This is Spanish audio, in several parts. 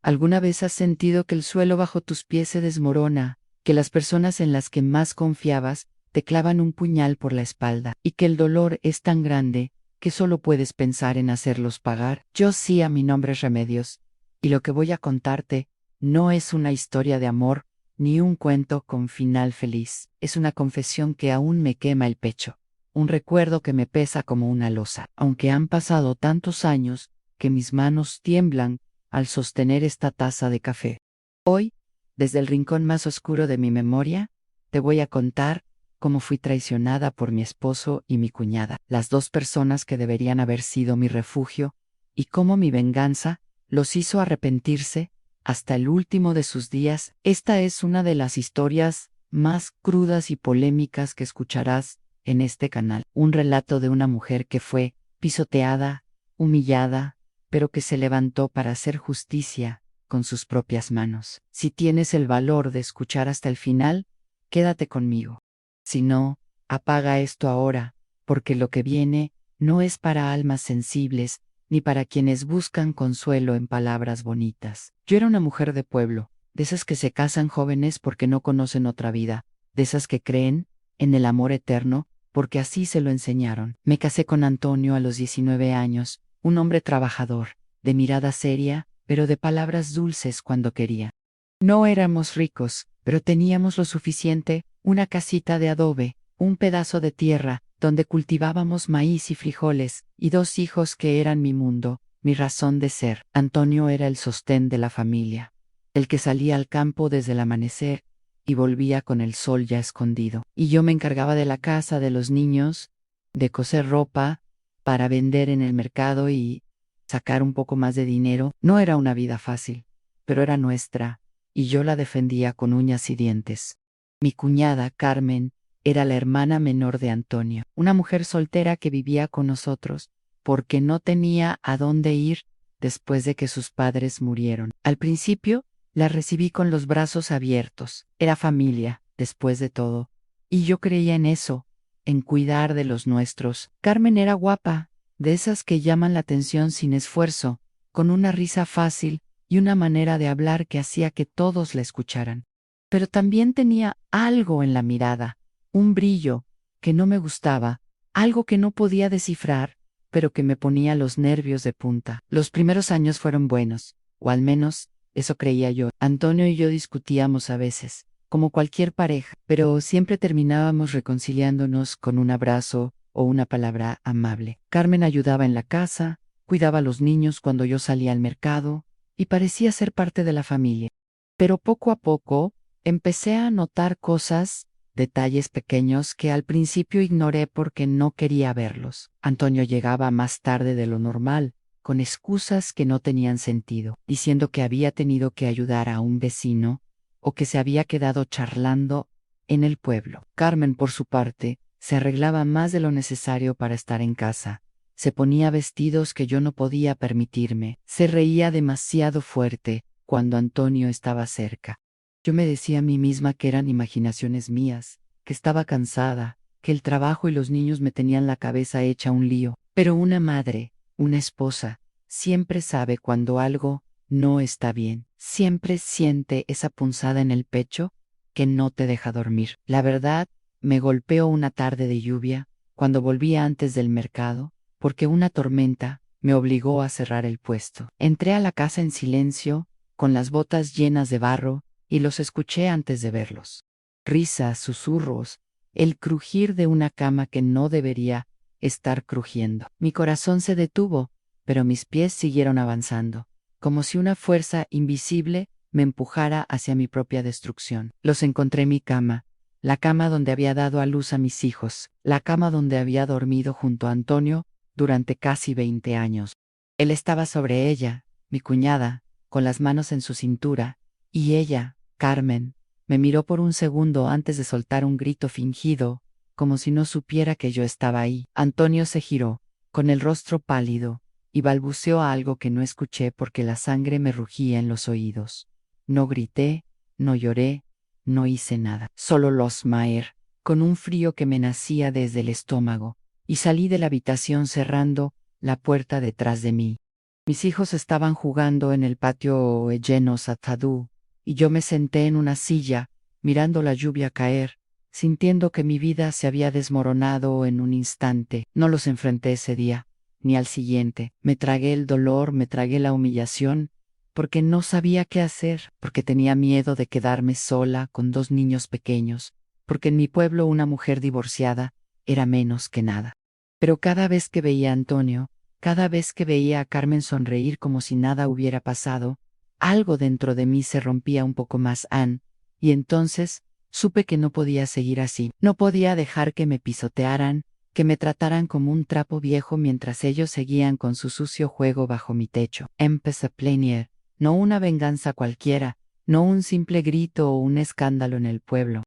¿Alguna vez has sentido que el suelo bajo tus pies se desmorona, que las personas en las que más confiabas te clavan un puñal por la espalda, y que el dolor es tan grande que solo puedes pensar en hacerlos pagar? Yo sí, a mi nombre es Remedios, y lo que voy a contarte no es una historia de amor, ni un cuento con final feliz. Es una confesión que aún me quema el pecho, un recuerdo que me pesa como una losa, aunque han pasado tantos años que mis manos tiemblan al sostener esta taza de café. Hoy, desde el rincón más oscuro de mi memoria, te voy a contar cómo fui traicionada por mi esposo y mi cuñada, las dos personas que deberían haber sido mi refugio, y cómo mi venganza los hizo arrepentirse hasta el último de sus días. Esta es una de las historias más crudas y polémicas que escucharás en este canal. Un relato de una mujer que fue pisoteada, humillada, pero que se levantó para hacer justicia con sus propias manos. Si tienes el valor de escuchar hasta el final, quédate conmigo. Si no, apaga esto ahora, porque lo que viene no es para almas sensibles, ni para quienes buscan consuelo en palabras bonitas. Yo era una mujer de pueblo, de esas que se casan jóvenes porque no conocen otra vida, de esas que creen en el amor eterno, porque así se lo enseñaron. Me casé con Antonio a los 19 años, un hombre trabajador, de mirada seria, pero de palabras dulces cuando quería. No éramos ricos, pero teníamos lo suficiente, una casita de adobe, un pedazo de tierra, donde cultivábamos maíz y frijoles, y dos hijos que eran mi mundo, mi razón de ser. Antonio era el sostén de la familia, el que salía al campo desde el amanecer y volvía con el sol ya escondido. Y yo me encargaba de la casa, de los niños, de coser ropa, para vender en el mercado y sacar un poco más de dinero. No era una vida fácil, pero era nuestra, y yo la defendía con uñas y dientes. Mi cuñada, Carmen, era la hermana menor de Antonio, una mujer soltera que vivía con nosotros, porque no tenía a dónde ir después de que sus padres murieron. Al principio, la recibí con los brazos abiertos. Era familia, después de todo, y yo creía en eso, en cuidar de los nuestros. Carmen era guapa, de esas que llaman la atención sin esfuerzo, con una risa fácil y una manera de hablar que hacía que todos la escucharan. Pero también tenía algo en la mirada, un brillo que no me gustaba, algo que no podía descifrar, pero que me ponía los nervios de punta. Los primeros años fueron buenos, o al menos eso creía yo. Antonio y yo discutíamos a veces, como cualquier pareja, pero siempre terminábamos reconciliándonos con un abrazo o una palabra amable. Carmen ayudaba en la casa, cuidaba a los niños cuando yo salía al mercado, y parecía ser parte de la familia. Pero poco a poco, empecé a notar cosas, detalles pequeños que al principio ignoré porque no quería verlos. Antonio llegaba más tarde de lo normal, con excusas que no tenían sentido, diciendo que había tenido que ayudar a un vecino, o que se había quedado charlando en el pueblo. Carmen, por su parte, se arreglaba más de lo necesario para estar en casa. Se ponía vestidos que yo no podía permitirme. Se reía demasiado fuerte cuando Antonio estaba cerca. Yo me decía a mí misma que eran imaginaciones mías, que estaba cansada, que el trabajo y los niños me tenían la cabeza hecha un lío. Pero una madre, una esposa, siempre sabe cuando algo no está bien. Siempre siente esa punzada en el pecho que no te deja dormir. La verdad, me golpeó una tarde de lluvia, cuando volvía antes del mercado, porque una tormenta me obligó a cerrar el puesto. Entré a la casa en silencio, con las botas llenas de barro, y los escuché antes de verlos. Risas, susurros, el crujir de una cama que no debería estar crujiendo. Mi corazón se detuvo, pero mis pies siguieron avanzando, como si una fuerza invisible me empujara hacia mi propia destrucción. Los encontré en mi cama, la cama donde había dado a luz a mis hijos, la cama donde había dormido junto a Antonio durante casi 20 años. Él estaba sobre ella, mi cuñada, con las manos en su cintura, y ella, Carmen, me miró por un segundo antes de soltar un grito fingido, como si no supiera que yo estaba ahí. Antonio se giró, con el rostro pálido, y balbuceó algo que no escuché porque la sangre me rugía en los oídos. No grité, no lloré, no hice nada. Solo los Maer, con un frío que me nacía desde el estómago, y salí de la habitación cerrando la puerta detrás de mí. Mis hijos estaban jugando en el patio lleno Satadú, y yo me senté en una silla, mirando la lluvia caer, sintiendo que mi vida se había desmoronado en un instante. No los enfrenté ese día, ni al siguiente. Me tragué el dolor, me tragué la humillación, porque no sabía qué hacer, porque tenía miedo de quedarme sola con 2 niños pequeños, porque en mi pueblo una mujer divorciada era menos que nada. Pero cada vez que veía a Antonio, cada vez que veía a Carmen sonreír como si nada hubiera pasado, algo dentro de mí se rompía un poco más, y entonces supe que no podía seguir así. No podía dejar que me pisotearan, que me trataran como un trapo viejo mientras ellos seguían con su sucio juego bajo mi techo. Empecé a planear, no una venganza cualquiera, no un simple grito o un escándalo en el pueblo.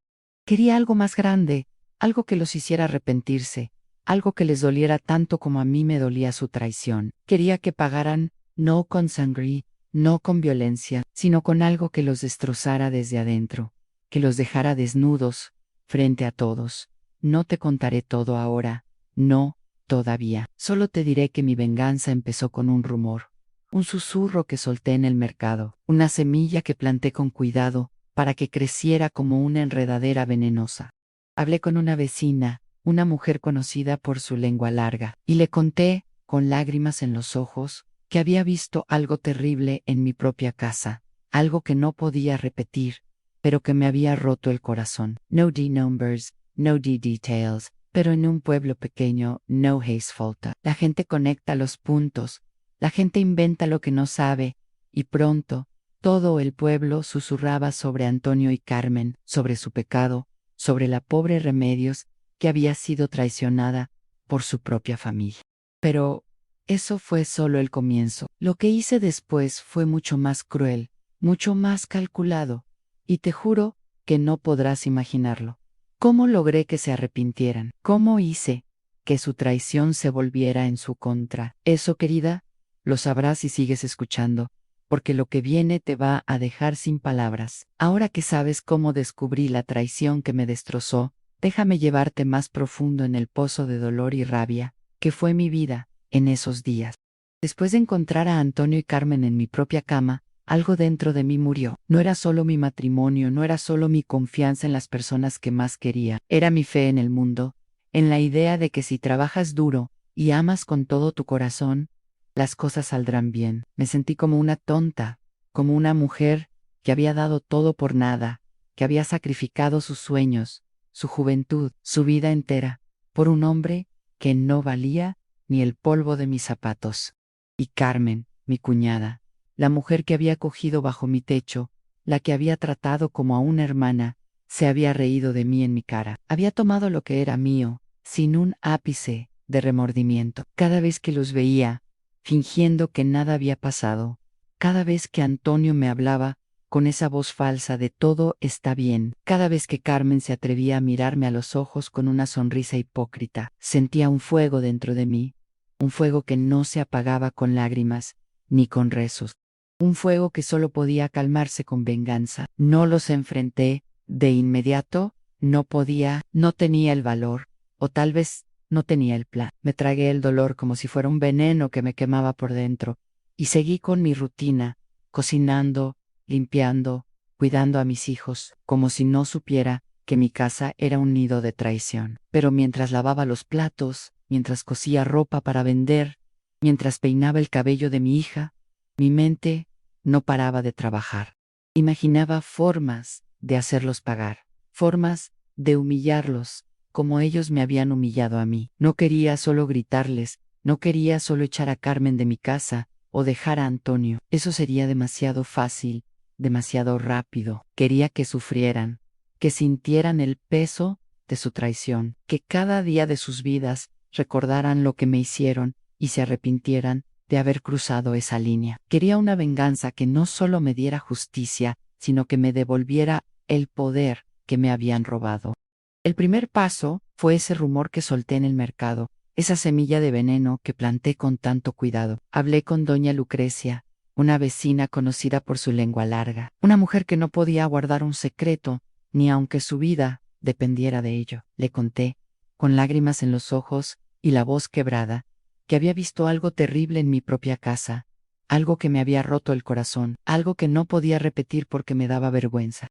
Quería algo más grande, algo que los hiciera arrepentirse, algo que les doliera tanto como a mí me dolía su traición. Quería que pagaran, no con sangre, no con violencia, sino con algo que los destrozara desde adentro, que los dejara desnudos, frente a todos. No te contaré todo ahora, no, todavía. Solo te diré que mi venganza empezó con un rumor, un susurro que solté en el mercado, una semilla que planté con cuidado, para que creciera como una enredadera venenosa. Hablé con una vecina, una mujer conocida por su lengua larga, y le conté, con lágrimas en los ojos, que había visto algo terrible en mi propia casa, algo que no podía repetir, pero que me había roto el corazón. No di numbers, no di details, pero en un pueblo pequeño no hace falta. La gente conecta los puntos, la gente inventa lo que no sabe, y pronto, todo el pueblo susurraba sobre Antonio y Carmen, sobre su pecado, sobre la pobre Remedios, que había sido traicionada por su propia familia. Pero eso fue solo el comienzo. Lo que hice después fue mucho más cruel, mucho más calculado, y te juro que no podrás imaginarlo. ¿Cómo logré que se arrepintieran? ¿Cómo hice que su traición se volviera en su contra? Eso, querida, lo sabrás si sigues escuchando, porque lo que viene te va a dejar sin palabras. Ahora que sabes cómo descubrí la traición que me destrozó, déjame llevarte más profundo en el pozo de dolor y rabia, que fue mi vida, en esos días. Después de encontrar a Antonio y Carmen en mi propia cama, algo dentro de mí murió. No era solo mi matrimonio, no era solo mi confianza en las personas que más quería, era mi fe en el mundo, en la idea de que si trabajas duro y amas con todo tu corazón, las cosas saldrán bien. Me sentí como una tonta, como una mujer que había dado todo por nada, que había sacrificado sus sueños, su juventud, su vida entera, por un hombre que no valía ni el polvo de mis zapatos. Y Carmen, mi cuñada, la mujer que había cogido bajo mi techo, la que había tratado como a una hermana, se había reído de mí en mi cara. Había tomado lo que era mío, sin un ápice de remordimiento. Cada vez que los veía, fingiendo que nada había pasado, cada vez que Antonio me hablaba, con esa voz falsa de todo está bien, cada vez que Carmen se atrevía a mirarme a los ojos con una sonrisa hipócrita, sentía un fuego dentro de mí, un fuego que no se apagaba con lágrimas, ni con rezos, un fuego que solo podía calmarse con venganza. No los enfrenté, de inmediato, no podía, no tenía el valor, o tal vez no tenía el plan. Me tragué el dolor como si fuera un veneno que me quemaba por dentro, y seguí con mi rutina, cocinando, limpiando, cuidando a mis hijos, como si no supiera que mi casa era un nido de traición. Pero mientras lavaba los platos, mientras cosía ropa para vender, mientras peinaba el cabello de mi hija, mi mente no paraba de trabajar. Imaginaba formas de hacerlos pagar, formas de humillarlos, como ellos me habían humillado a mí. No quería solo gritarles, no quería solo echar a Carmen de mi casa, o dejar a Antonio. Eso sería demasiado fácil, demasiado rápido. Quería que sufrieran, que sintieran el peso de su traición, que cada día de sus vidas recordaran lo que me hicieron y se arrepintieran de haber cruzado esa línea. Quería una venganza que no solo me diera justicia, sino que me devolviera el poder que me habían robado. El primer paso fue ese rumor que solté en el mercado, esa semilla de veneno que planté con tanto cuidado. Hablé con doña Lucrecia, una vecina conocida por su lengua larga, una mujer que no podía guardar un secreto, ni aunque su vida dependiera de ello. Le conté, con lágrimas en los ojos y la voz quebrada, que había visto algo terrible en mi propia casa, algo que me había roto el corazón, algo que no podía repetir porque me daba vergüenza.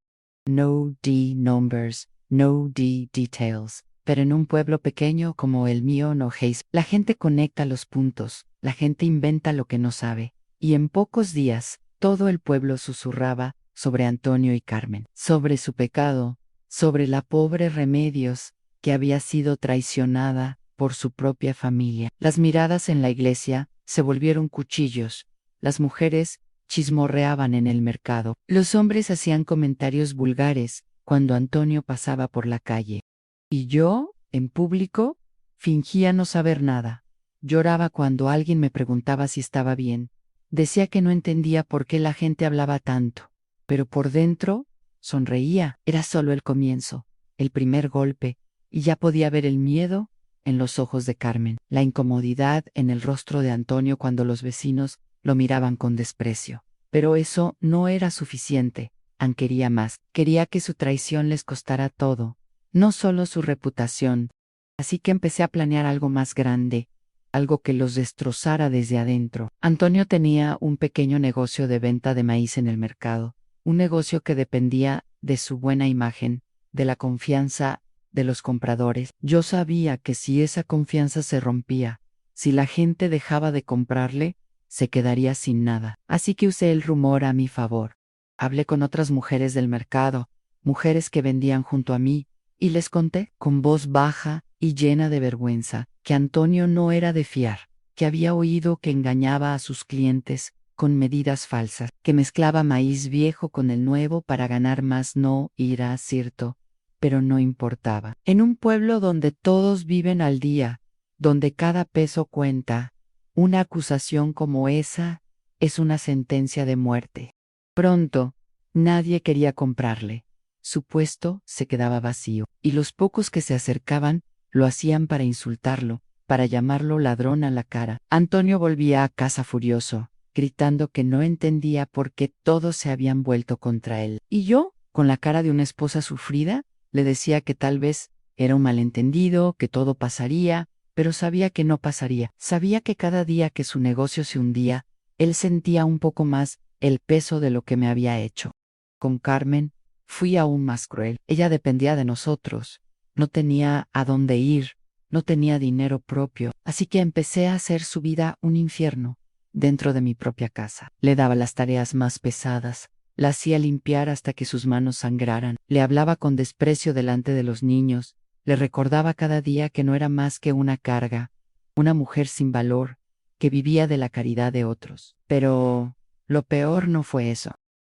No numbers, no details. Pero en un pueblo pequeño como el mío no Hayes, la gente conecta los puntos, la gente inventa lo que no sabe. Y en pocos días, todo el pueblo susurraba sobre Antonio y Carmen, sobre su pecado, sobre la pobre Remedios, que había sido traicionada por su propia familia. Las miradas en la iglesia se volvieron cuchillos. Las mujeres chismorreaban en el mercado. Los hombres hacían comentarios vulgares cuando Antonio pasaba por la calle. Y yo, en público, fingía no saber nada. Lloraba cuando alguien me preguntaba si estaba bien. Decía que no entendía por qué la gente hablaba tanto. Pero por dentro, sonreía. Era solo el comienzo, el primer golpe, y ya podía ver el miedo en los ojos de Carmen, la incomodidad en el rostro de Antonio cuando los vecinos lo miraban con desprecio. Pero eso no era suficiente. Ann quería más. Quería que su traición les costara todo, no solo su reputación. Así que empecé a planear algo más grande, algo que los destrozara desde adentro. Antonio tenía un pequeño negocio de venta de maíz en el mercado, un negocio que dependía de su buena imagen, de la confianza de los compradores. Yo sabía que si esa confianza se rompía, si la gente dejaba de comprarle, se quedaría sin nada. Así que usé el rumor a mi favor. Hablé con otras mujeres del mercado, mujeres que vendían junto a mí, y les conté, con voz baja y llena de vergüenza, que Antonio no era de fiar, que había oído que engañaba a sus clientes con medidas falsas, que mezclaba maíz viejo con el nuevo para ganar más. No era cierto, pero no importaba. En un pueblo donde todos viven al día, donde cada peso cuenta, una acusación como esa es una sentencia de muerte. Pronto, nadie quería comprarle. Su puesto se quedaba vacío, y los pocos que se acercaban lo hacían para insultarlo, para llamarlo ladrón a la cara. Antonio volvía a casa furioso, gritando que no entendía por qué todos se habían vuelto contra él. Y yo, con la cara de una esposa sufrida, le decía que tal vez era un malentendido, que todo pasaría, pero sabía que no pasaría. Sabía que cada día que su negocio se hundía, él sentía un poco más el peso de lo que me había hecho. Con Carmen, fui aún más cruel. Ella dependía de nosotros. No tenía a dónde ir, no tenía dinero propio, así que empecé a hacer su vida un infierno dentro de mi propia casa. Le daba las tareas más pesadas, la hacía limpiar hasta que sus manos sangraran, le hablaba con desprecio delante de los niños, le recordaba cada día que no era más que una carga, una mujer sin valor, que vivía de la caridad de otros. Pero lo peor no fue eso.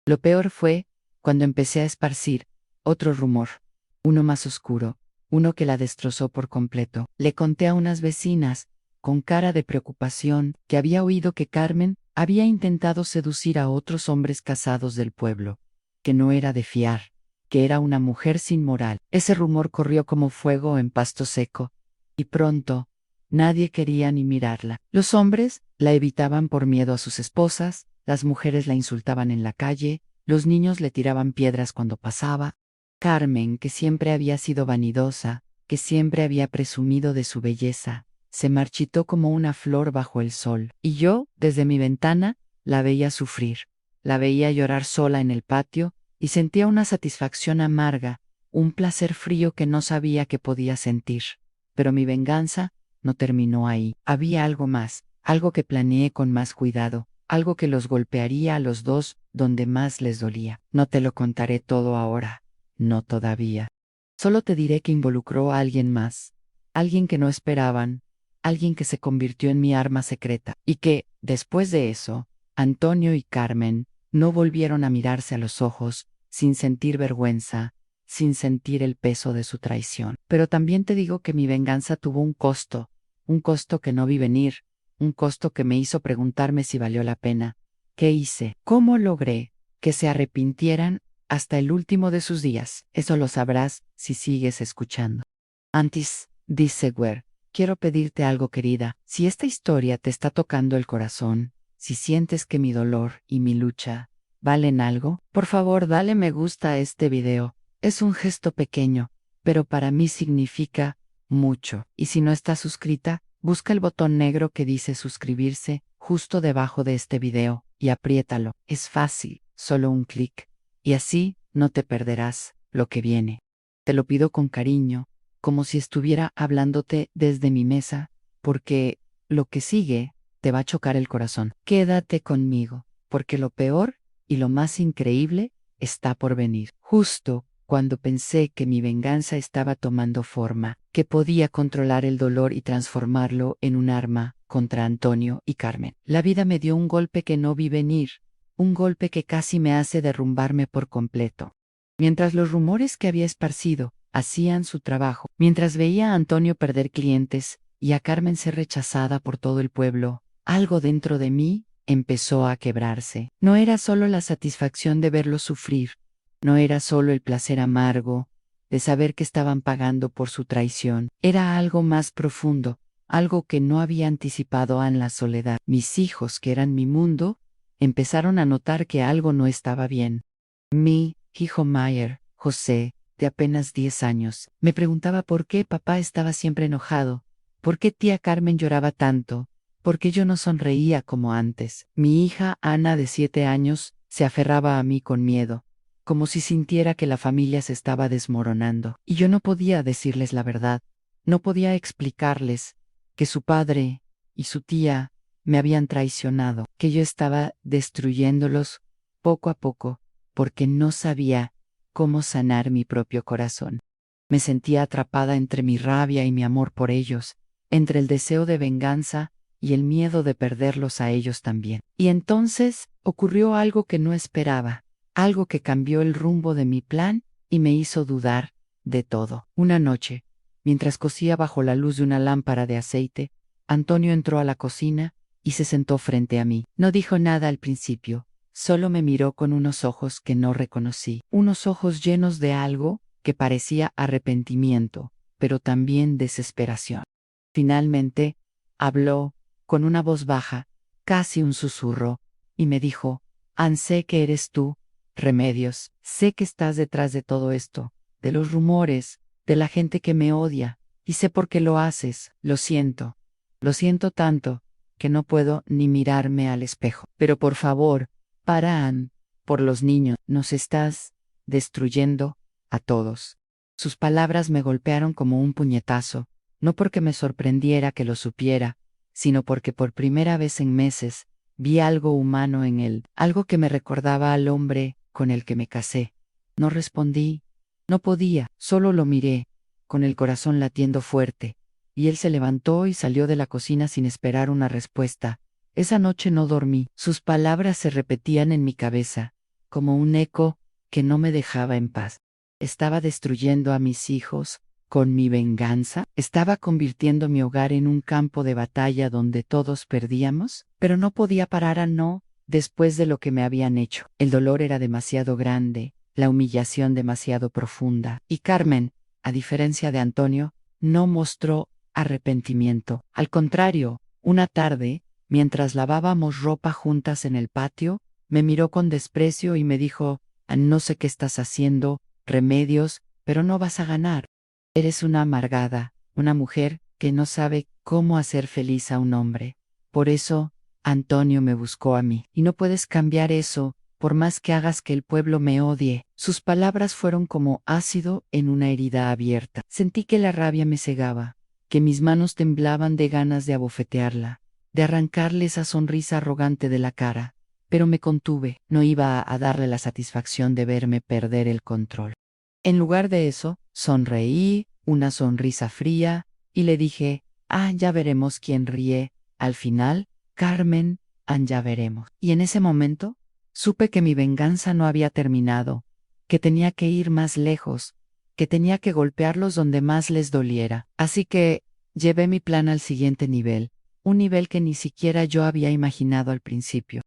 Lo peor fue cuando empecé a esparcir otro rumor, uno más oscuro, uno que la destrozó por completo. Le conté a unas vecinas, con cara de preocupación, que había oído que Carmen había intentado seducir a otros hombres casados del pueblo, que no era de fiar, que era una mujer sin moral. Ese rumor corrió como fuego en pasto seco, y pronto, nadie quería ni mirarla. Los hombres la evitaban por miedo a sus esposas, las mujeres la insultaban en la calle, los niños le tiraban piedras cuando pasaba. Carmen, que siempre había sido vanidosa, que siempre había presumido de su belleza, se marchitó como una flor bajo el sol, y yo, desde mi ventana, la veía sufrir, la veía llorar sola en el patio, y sentía una satisfacción amarga, un placer frío que no sabía que podía sentir. Pero mi venganza no terminó ahí. Había algo más, algo que planeé con más cuidado, algo que los golpearía a los dos donde más les dolía. No te lo contaré todo ahora, no todavía. Solo te diré que involucró a alguien más, alguien que no esperaban, alguien que se convirtió en mi arma secreta, y que, después de eso, Antonio y Carmen no volvieron a mirarse a los ojos, sin sentir vergüenza, sin sentir el peso de su traición. Pero también te digo que mi venganza tuvo un costo que no vi venir, un costo que me hizo preguntarme si valió la pena. ¿Qué hice? ¿Cómo logré que se arrepintieran hasta el último de sus días? Eso lo sabrás si sigues escuchando. Antes, dice Ware, quiero pedirte algo, querida. Si esta historia te está tocando el corazón, si sientes que mi dolor y mi lucha valen algo, por favor dale me gusta a este video. Es un gesto pequeño, pero para mí significa mucho. Y si no estás suscrita, Busca el botón negro que dice suscribirse justo debajo de este video y apriétalo. Es fácil, solo un clic. Y así no te perderás lo que viene. Te lo pido con cariño, como si estuviera hablándote desde mi mesa, porque lo que sigue te va a chocar el corazón. Quédate conmigo, porque lo peor y lo más increíble está por venir. Justo cuando pensé que mi venganza estaba tomando forma, que podía controlar el dolor y transformarlo en un arma contra Antonio y Carmen. La vida me dio un golpe que no vi venir, un golpe que casi me hace derrumbarme por completo. Mientras los rumores que había esparcido hacían su trabajo, mientras veía a Antonio perder clientes y a Carmen ser rechazada por todo el pueblo, algo dentro de mí empezó a quebrarse. No era solo la satisfacción de verlos sufrir, no era solo el placer amargo de saber que estaban pagando por su traición, era algo más profundo, algo que no había anticipado en la soledad. Mis hijos, que eran mi mundo, empezaron a notar que algo no estaba bien. Mi hijo Mayer, José, de apenas 10 años, me preguntaba por qué papá estaba siempre enojado, por qué tía Carmen lloraba tanto, por qué yo no sonreía como antes. Mi hija Ana, de 7 años, se aferraba a mí con miedo, como si sintiera que la familia se estaba desmoronando. Y yo no podía decirles la verdad, no podía explicarles que su padre y su tía me habían traicionado, que yo estaba destruyéndolos poco a poco, porque no sabía cómo sanar mi propio corazón. Me sentía atrapada entre mi rabia y mi amor por ellos, entre el deseo de venganza y el miedo de perderlos a ellos también. Y entonces ocurrió algo que no esperaba, algo que cambió el rumbo de mi plan y me hizo dudar de todo. Una noche, mientras cocía bajo la luz de una lámpara de aceite, Antonio entró a la cocina y se sentó frente a mí. No dijo nada al principio, solo me miró con unos ojos que no reconocí, unos ojos llenos de algo que parecía arrepentimiento, pero también desesperación. Finalmente, habló con una voz baja, casi un susurro, y me dijo: sé que eres tú, Remedios, sé que estás detrás de todo esto, de los rumores, de la gente que me odia, y sé por qué lo haces. Lo siento tanto, que no puedo ni mirarme al espejo. Pero por favor, para, Ann, por los niños, nos estás destruyendo a todos. Sus palabras me golpearon como un puñetazo, no porque me sorprendiera que lo supiera, sino porque por primera vez en meses vi algo humano en él, algo que me recordaba al hombre con el que me casé. No respondí, no podía, solo lo miré, con el corazón latiendo fuerte, y él se levantó y salió de la cocina sin esperar una respuesta. Esa noche no dormí, sus palabras se repetían en mi cabeza, como un eco que no me dejaba en paz. Estaba destruyendo a mis hijos con mi venganza, estaba convirtiendo mi hogar en un campo de batalla donde todos perdíamos, pero no podía parar a no, después de lo que me habían hecho. El dolor era demasiado grande, la humillación demasiado profunda, y Carmen, a diferencia de Antonio, no mostró arrepentimiento. Al contrario, una tarde, mientras lavábamos ropa juntas en el patio, me miró con desprecio y me dijo: no sé qué estás haciendo, Remedios, pero no vas a ganar. Eres una amargada, una mujer que no sabe cómo hacer feliz a un hombre. Por eso, Antonio me buscó a mí. Y no puedes cambiar eso, por más que hagas que el pueblo me odie. Sus palabras fueron como ácido en una herida abierta. Sentí que la rabia me cegaba, que mis manos temblaban de ganas de abofetearla, de arrancarle esa sonrisa arrogante de la cara. Pero me contuve, no iba a darle la satisfacción de verme perder el control. En lugar de eso, sonreí, una sonrisa fría, y le dije: ya veremos quién ríe, al final, Carmen, ya veremos. Y en ese momento, supe que mi venganza no había terminado, que tenía que ir más lejos, que tenía que golpearlos donde más les doliera. Así que, llevé mi plan al siguiente nivel, un nivel que ni siquiera yo había imaginado al principio.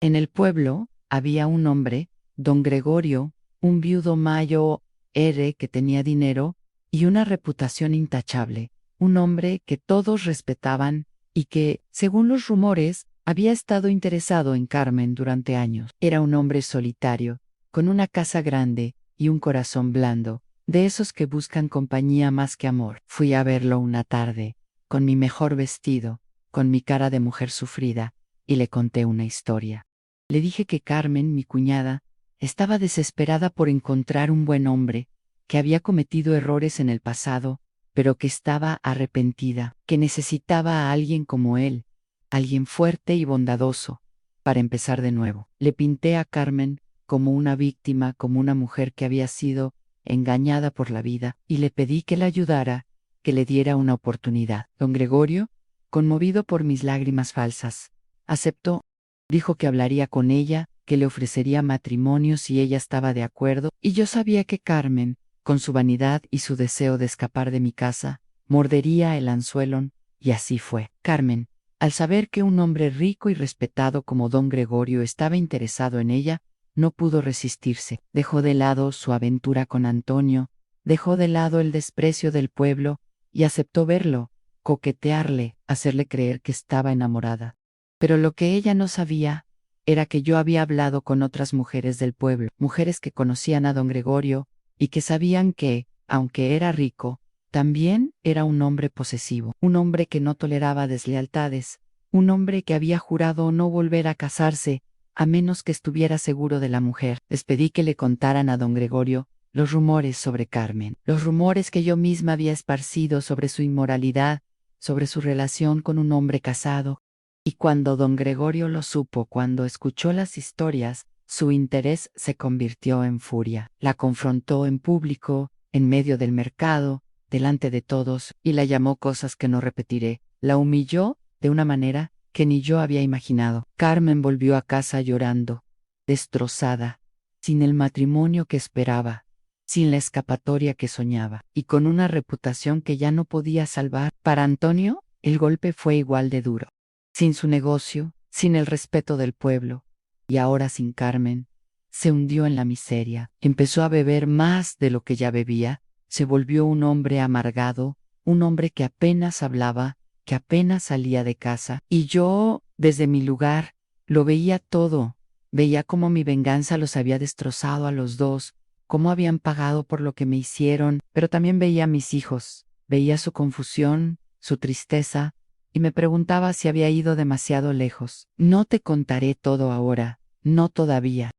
En el pueblo, había un hombre, don Gregorio, un viudo mayo que tenía dinero y una reputación intachable, un hombre que todos respetaban y que, según los rumores, había estado interesado en Carmen durante años. Era un hombre solitario, con una casa grande y un corazón blando, de esos que buscan compañía más que amor. Fui a verlo una tarde, con mi mejor vestido, con mi cara de mujer sufrida, y le conté una historia. Le dije que Carmen, mi cuñada, estaba desesperada por encontrar un buen hombre, que había cometido errores en el pasado, pero que estaba arrepentida, que necesitaba a alguien como él, alguien fuerte y bondadoso, para empezar de nuevo. Le pinté a Carmen como una víctima, como una mujer que había sido engañada por la vida, y le pedí que la ayudara, que le diera una oportunidad. Don Gregorio, conmovido por mis lágrimas falsas, aceptó. Dijo que hablaría con ella, que le ofrecería matrimonio si ella estaba de acuerdo, y yo sabía que Carmen, con su vanidad y su deseo de escapar de mi casa, mordería el anzuelo, y así fue. Carmen, al saber que un hombre rico y respetado como don Gregorio estaba interesado en ella, no pudo resistirse. Dejó de lado su aventura con Antonio, dejó de lado el desprecio del pueblo, y aceptó verlo, coquetearle, hacerle creer que estaba enamorada. Pero lo que ella no sabía era que yo había hablado con otras mujeres del pueblo, mujeres que conocían a don Gregorio y que sabían que, aunque era rico, también era un hombre posesivo, un hombre que no toleraba deslealtades, un hombre que había jurado no volver a casarse, a menos que estuviera seguro de la mujer. Les pedí que le contaran a don Gregorio los rumores sobre Carmen, los rumores que yo misma había esparcido sobre su inmoralidad, sobre su relación con un hombre casado. Y cuando don Gregorio lo supo, cuando escuchó las historias, su interés se convirtió en furia. La confrontó en público, en medio del mercado, delante de todos, y la llamó cosas que no repetiré. La humilló de una manera que ni yo había imaginado. Carmen volvió a casa llorando, destrozada, sin el matrimonio que esperaba, sin la escapatoria que soñaba, y con una reputación que ya no podía salvar. Para Antonio, el golpe fue igual de duro. Sin su negocio, sin el respeto del pueblo, y ahora sin Carmen, se hundió en la miseria, empezó a beber más de lo que ya bebía, se volvió un hombre amargado, un hombre que apenas hablaba, que apenas salía de casa, y yo, desde mi lugar, lo veía todo, veía cómo mi venganza los había destrozado a los dos, cómo habían pagado por lo que me hicieron, pero también veía a mis hijos, veía su confusión, su tristeza, y me preguntaba si había ido demasiado lejos. No te contaré todo ahora, no todavía.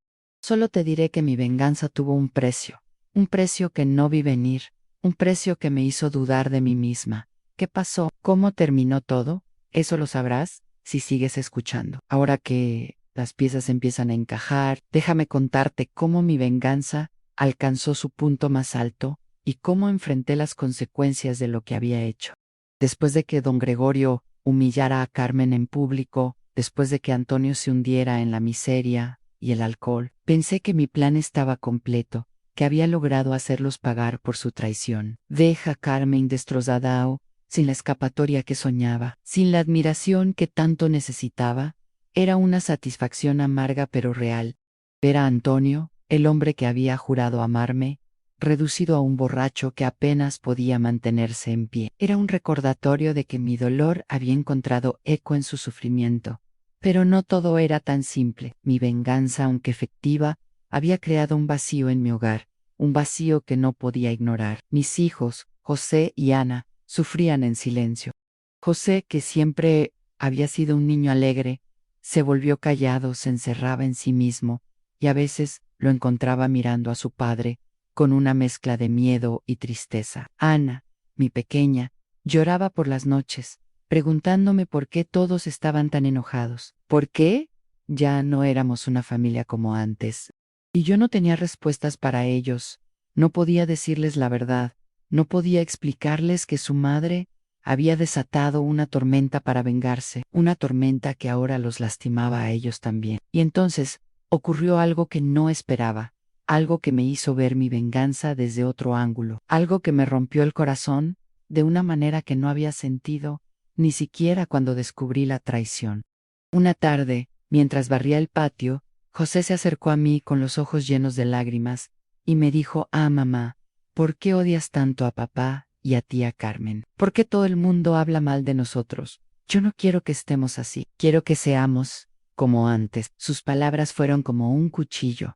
Solo te diré que mi venganza tuvo un precio que no vi venir, un precio que me hizo dudar de mí misma. ¿Qué pasó? ¿Cómo terminó todo? Eso lo sabrás si sigues escuchando. Ahora que las piezas empiezan a encajar, déjame contarte cómo mi venganza alcanzó su punto más alto y cómo enfrenté las consecuencias de lo que había hecho. Después de que don Gregorio humillara a Carmen en público, después de que Antonio se hundiera en la miseria y el alcohol, pensé que mi plan estaba completo, que había logrado hacerlos pagar por su traición. Deja a Carmen destrozada, sin la escapatoria que soñaba, sin la admiración que tanto necesitaba. Era una satisfacción amarga pero real. Ver a Antonio, el hombre que había jurado amarme, reducido a un borracho que apenas podía mantenerse en pie. Era un recordatorio de que mi dolor había encontrado eco en su sufrimiento. Pero no todo era tan simple. Mi venganza, aunque efectiva, había creado un vacío en mi hogar, un vacío que no podía ignorar. Mis hijos, José y Ana, sufrían en silencio. José, que siempre había sido un niño alegre, se volvió callado, se encerraba en sí mismo, y a veces lo encontraba mirando a su padre, con una mezcla de miedo y tristeza. Ana, mi pequeña, lloraba por las noches, preguntándome por qué todos estaban tan enojados. ¿Por qué? Ya no éramos una familia como antes. Y yo no tenía respuestas para ellos, no podía decirles la verdad, no podía explicarles que su madre había desatado una tormenta para vengarse, una tormenta que ahora los lastimaba a ellos también. Y entonces ocurrió algo que no esperaba, algo que me hizo ver mi venganza desde otro ángulo, algo que me rompió el corazón de una manera que no había sentido, ni siquiera cuando descubrí la traición. Una tarde, mientras barría el patio, José se acercó a mí con los ojos llenos de lágrimas y me dijo: mamá, ¿por qué odias tanto a papá y a tía Carmen? ¿Por qué todo el mundo habla mal de nosotros? Yo no quiero que estemos así, quiero que seamos como antes. Sus palabras fueron como un cuchillo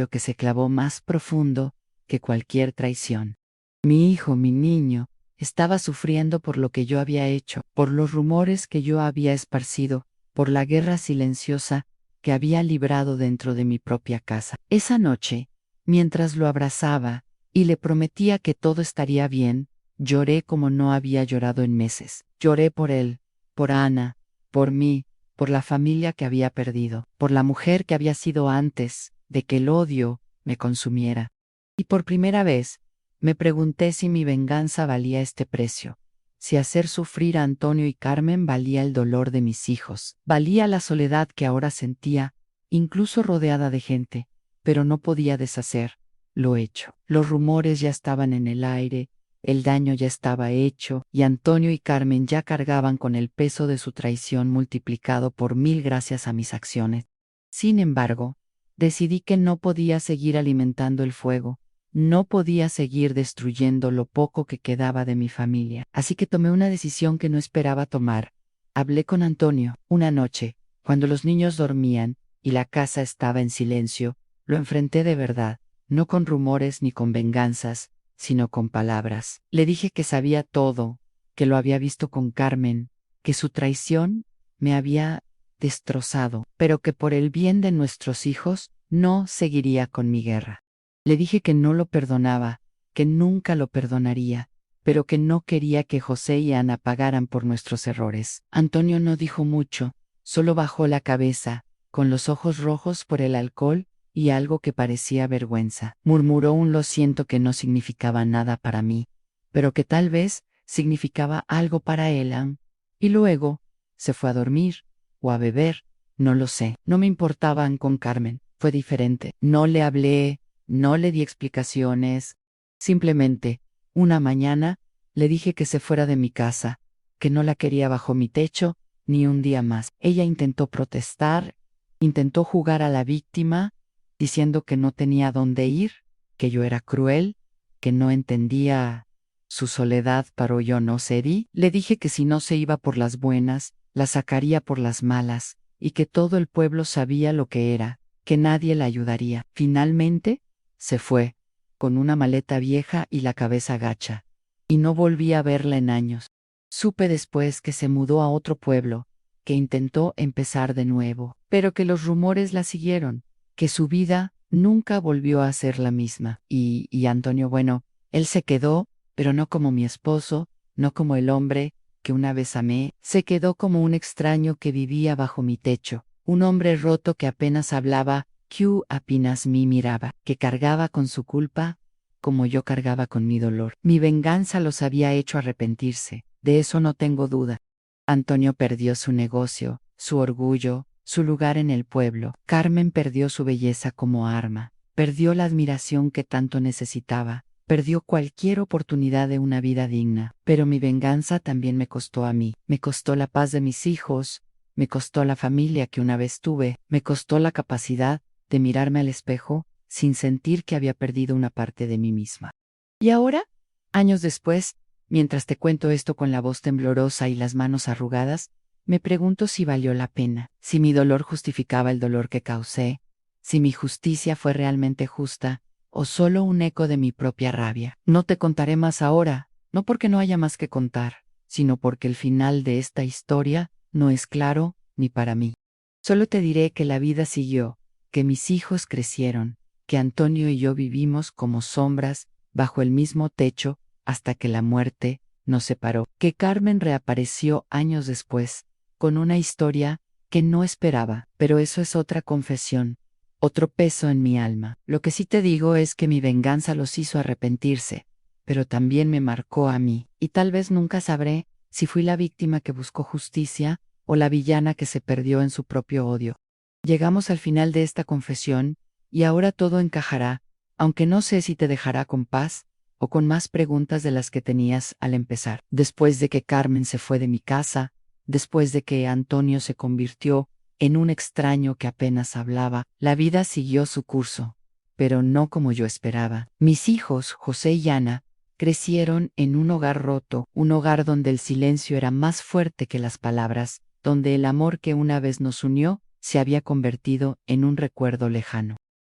que se clavó más profundo que cualquier traición. Mi hijo, mi niño, Estaba sufriendo por lo que yo había hecho, por los rumores que yo había esparcido, por la guerra silenciosa que había librado dentro de mi propia casa. Esa noche, mientras lo abrazaba y le prometía que todo estaría bien, lloré como no había llorado en meses. Lloré por él, por Ana, por mí, por la familia que había perdido, por la mujer que había sido antes de que el odio me consumiera. Y por primera vez, me pregunté si mi venganza valía este precio, si hacer sufrir a Antonio y Carmen valía el dolor de mis hijos, valía la soledad que ahora sentía, incluso rodeada de gente, pero no podía deshacer lo hecho. Los rumores ya estaban en el aire, el daño ya estaba hecho, y Antonio y Carmen ya cargaban con el peso de su traición multiplicado por 1000 gracias a mis acciones. Sin embargo, decidí que no podía seguir alimentando el fuego, no podía seguir destruyendo lo poco que quedaba de mi familia. Así que tomé una decisión que no esperaba tomar. Hablé con Antonio una noche, cuando los niños dormían y la casa estaba en silencio. Lo enfrenté de verdad, no con rumores ni con venganzas, sino con palabras. Le dije que sabía todo, que lo había visto con Carmen, que su traición me había destrozado, pero que por el bien de nuestros hijos no seguiría con mi guerra. Le dije que no lo perdonaba, que nunca lo perdonaría, pero que no quería que José y Ana pagaran por nuestros errores. Antonio no dijo mucho, solo bajó la cabeza, con los ojos rojos por el alcohol y algo que parecía vergüenza. Murmuró un lo siento que no significaba nada para mí, pero que tal vez significaba algo para él. Y luego se fue a dormir, o a beber, no lo sé. No me importaban con Carmen, fue diferente. No le hablé, no le di explicaciones. Simplemente, una mañana, le dije que se fuera de mi casa, que no la quería bajo mi techo, ni un día más. Ella intentó protestar, intentó jugar a la víctima, diciendo que no tenía dónde ir, que yo era cruel, que no entendía su soledad, pero yo no cedí. Le dije que si no se iba por las buenas, la sacaría por las malas, y que todo el pueblo sabía lo que era, que nadie la ayudaría. Finalmente, se fue, con una maleta vieja y la cabeza gacha, y no volví a verla en años. Supe después que se mudó a otro pueblo, que intentó empezar de nuevo, pero que los rumores la siguieron, que su vida nunca volvió a ser la misma. Y Antonio, bueno, él se quedó, pero no como mi esposo, no como el hombre que una vez amé, se quedó como un extraño que vivía bajo mi techo, un hombre roto que apenas hablaba, que apenas me miraba, que cargaba con su culpa, como yo cargaba con mi dolor. Mi venganza los había hecho arrepentirse, de eso no tengo duda. Antonio perdió su negocio, su orgullo, su lugar en el pueblo. Carmen perdió su belleza como arma, perdió la admiración que tanto necesitaba, perdió cualquier oportunidad de una vida digna. Pero mi venganza también me costó a mí, me costó la paz de mis hijos, me costó la familia que una vez tuve, me costó la capacidad de mirarme al espejo sin sentir que había perdido una parte de mí misma. Y ahora, años después, mientras te cuento esto con la voz temblorosa y las manos arrugadas, me pregunto si valió la pena, si mi dolor justificaba el dolor que causé, si mi justicia fue realmente justa, o solo un eco de mi propia rabia. No te contaré más ahora, no porque no haya más que contar, sino porque el final de esta historia no es claro ni para mí. Solo te diré que la vida siguió, que mis hijos crecieron, que Antonio y yo vivimos como sombras bajo el mismo techo hasta que la muerte nos separó, que Carmen reapareció años después, con una historia que no esperaba, pero eso es otra confesión, otro peso en mi alma. Lo que sí te digo es que mi venganza los hizo arrepentirse, pero también me marcó a mí, y tal vez nunca sabré si fui la víctima que buscó justicia o la villana que se perdió en su propio odio. Llegamos al final de esta confesión, y ahora todo encajará, aunque no sé si te dejará con paz o con más preguntas de las que tenías al empezar. Después de que Carmen se fue de mi casa, después de que Antonio se convirtió en un extraño que apenas hablaba, la vida siguió su curso, pero no como yo esperaba. Mis hijos, José y Ana, crecieron en un hogar roto, un hogar donde el silencio era más fuerte que las palabras, donde el amor que una vez nos unió se había convertido en un recuerdo lejano.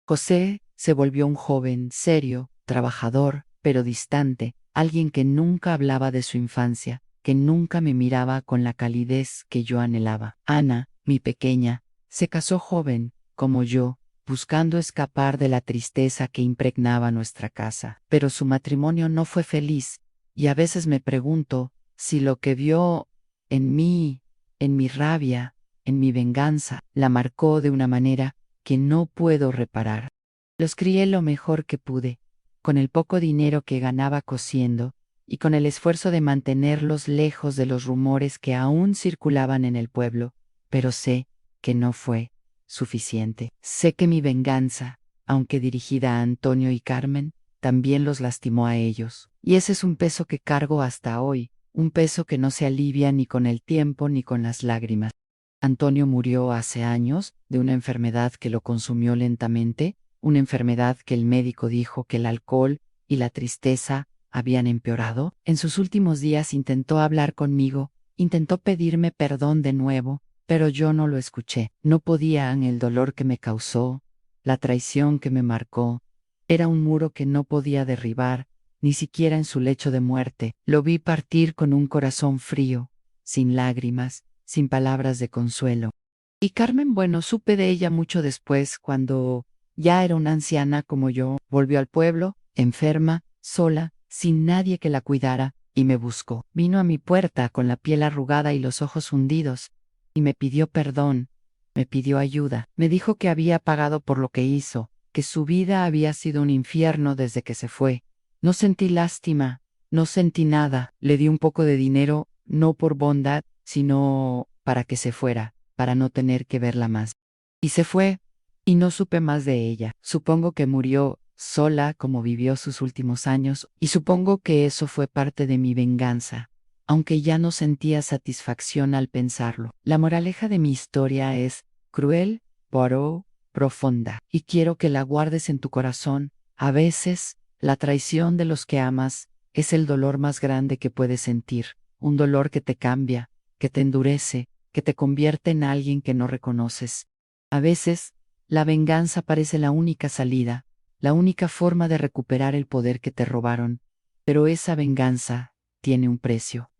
José se volvió un joven serio, trabajador, pero distante. alguien que nunca hablaba de su infancia, que nunca me miraba con la calidez que yo anhelaba. Ana, mi pequeña, se casó joven, como yo, buscando escapar de la tristeza que impregnaba nuestra casa. Pero su matrimonio no fue feliz, y a veces me pregunto si lo que vio en mí, en mi rabia, en mi venganza, la marcó de una manera que no puedo reparar. Los crié lo mejor que pude, con el poco dinero que ganaba cosiendo, y con el esfuerzo de mantenerlos lejos de los rumores que aún circulaban en el pueblo, pero sé que no fue suficiente. Sé que mi venganza, aunque dirigida a Antonio y Carmen, también los lastimó a ellos. Y ese es un peso que cargo hasta hoy, un peso que no se alivia ni con el tiempo ni con las lágrimas. Antonio murió hace años de una enfermedad que lo consumió lentamente, una enfermedad que el médico dijo que el alcohol y la tristeza habían empeorado. En sus últimos días intentó hablar conmigo, intentó pedirme perdón de nuevo, pero yo no lo escuché. No podía en el dolor que me causó, la traición que me marcó. Era un muro que no podía derribar, ni siquiera en su lecho de muerte. Lo vi partir con un corazón frío, sin lágrimas, sin palabras de consuelo. Y Carmen, bueno, supe de ella mucho después, cuando ya era una anciana como yo, volvió al pueblo, enferma, sola, sin nadie que la cuidara, y me buscó. Vino a mi puerta con la piel arrugada y los ojos hundidos, y me pidió perdón, me pidió ayuda, me dijo que había pagado por lo que hizo, que su vida había sido un infierno desde que se fue. No sentí lástima, no sentí nada, le di un poco de dinero, no por bondad, sino para que se fuera, para no tener que verla más. Y se fue, y no supe más de ella. Supongo que murió sola como vivió sus últimos años, y supongo que eso fue parte de mi venganza, aunque ya no sentía satisfacción al pensarlo. La moraleja de mi historia es cruel, pero profunda, y quiero que la guardes en tu corazón. A veces, la traición de los que amas es el dolor más grande que puedes sentir, un dolor que te cambia, que te endurece, que te convierte en alguien que no reconoces. A veces, la venganza parece la única salida, la única forma de recuperar el poder que te robaron, pero esa venganza tiene un precio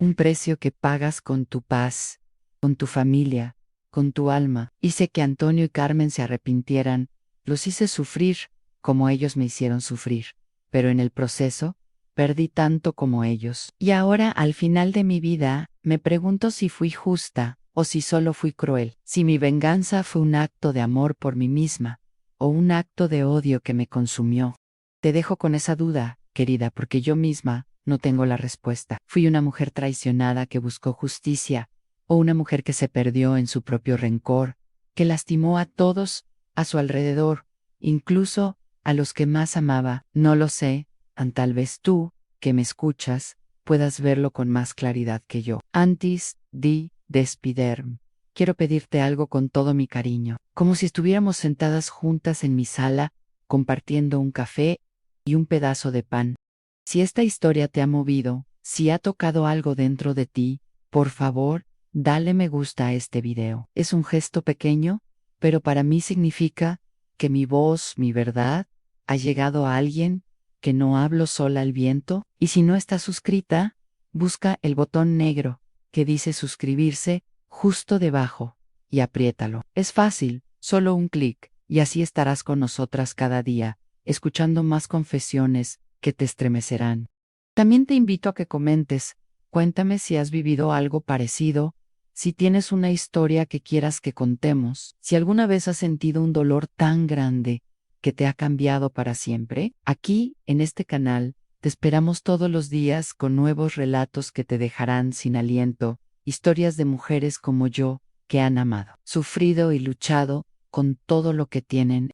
que pagas con tu paz, con tu familia, con tu alma. Hice que Antonio y Carmen se arrepintieran, los hice sufrir como ellos me hicieron sufrir, pero en el proceso, perdí tanto como ellos. Y ahora, al final de mi vida, me pregunto si fui justa o si solo fui cruel, si mi venganza fue un acto de amor por mí misma o un acto de odio que me consumió. Te dejo con esa duda, querida, porque yo misma no tengo la respuesta. Fui una mujer traicionada que buscó justicia, o una mujer que se perdió en su propio rencor, que lastimó a todos a su alrededor, incluso a los que más amaba. No lo sé, tal vez tú, que me escuchas, puedas verlo con más claridad que yo. Antes de despedirme, quiero pedirte algo con todo mi cariño, como si estuviéramos sentadas juntas en mi sala, compartiendo un café y un pedazo de pan. Si esta historia te ha movido, si ha tocado algo dentro de ti, por favor, dale me gusta a este video. Es un gesto pequeño, pero para mí significa que mi voz, mi verdad, ha llegado a alguien, que no hablo sola al viento. Y si no estás suscrita, busca el botón negro que dice suscribirse justo debajo y apriétalo. Es fácil, solo un clic, y así estarás con nosotras cada día, escuchando más confesiones que te estremecerán. También te invito a que comentes, cuéntame si has vivido algo parecido, si tienes una historia que quieras que contemos, si alguna vez has sentido un dolor tan grande que te ha cambiado para siempre. Aquí, en este canal, te esperamos todos los días con nuevos relatos que te dejarán sin aliento, historias de mujeres como yo que han amado, sufrido y luchado con todo lo que tienen.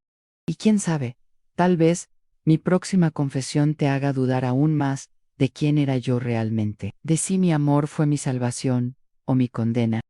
Y quién sabe, tal vez mi próxima confesión te haga dudar aún más de quién era yo realmente, de si mi amor fue mi salvación o mi condena.